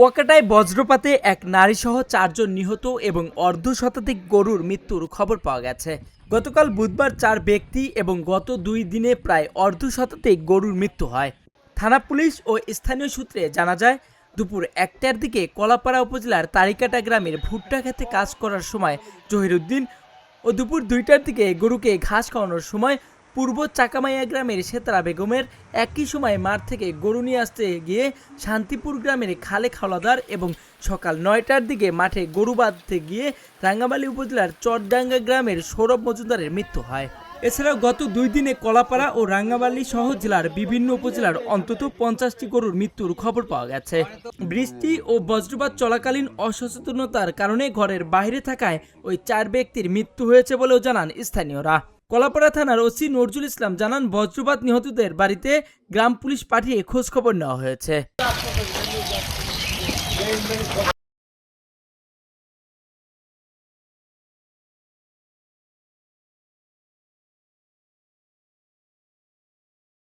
কুয়াকাটায় বজ্রপাতে এক নারীসহ 4 জন নিহত এবং অর্ধশতাধিক গরুর মৃত্যুর খবর পাওয়া গেছে। গতকাল বুধবার 4 ব্যক্তি এবং গত 2 দিনে প্রায় অর্ধশতাধিক গরুর মৃত্যু হয়। থানা পুলিশ ও স্থানীয় সূত্রে জানা যায়, দুপুর 1টার দিকে কলাপাড়া উপজেলার তারিকাটা গ্রামের ভুট্টা খেতে কাজ করার সময় জহিরুদ্দিন ও দুপুর 2টার দিকে গরুকে ঘাস খাওয়ানোর সময় পূর্ব চাকামাইয়া গ্রামের সেতারা বেগমের একই সময় মাঠ থেকে গরু নিয়ে আসতে গিয়ে শান্তিপুর গ্রামের খালেক হাওলাদার এবং সকাল 9টার দিকে মাঠে গরু বাঁধতে গিয়ে রাঙ্গামালী উপজেলার চরডাঙ্গা গ্রামের সৌরভ মজুমদারের মৃত্যু হয়। এছাড়াও গত 2 দিনে কলাপাড়া ও রাঙ্গামালী সহ জেলার বিভিন্ন উপজেলার অন্তত 50টি গরুর মৃত্যুর খবর পাওয়া গেছে। বৃষ্টি ও বজ্রপাত চলাকালীন অসচেতনতার কারণে ঘরের বাইরে থাকায় ওই 4 ব্যক্তির মৃত্যু হয়েছে বলেও জানান স্থানীয়রা। কলাপাড়া থানার ওসি নজরুল ইসলাম জানান, বজ্রপাত নিহতদের বাড়িতে গ্রাম পুলিশ পাঠিয়ে খোঁজ খবর নেওয়া হয়েছে।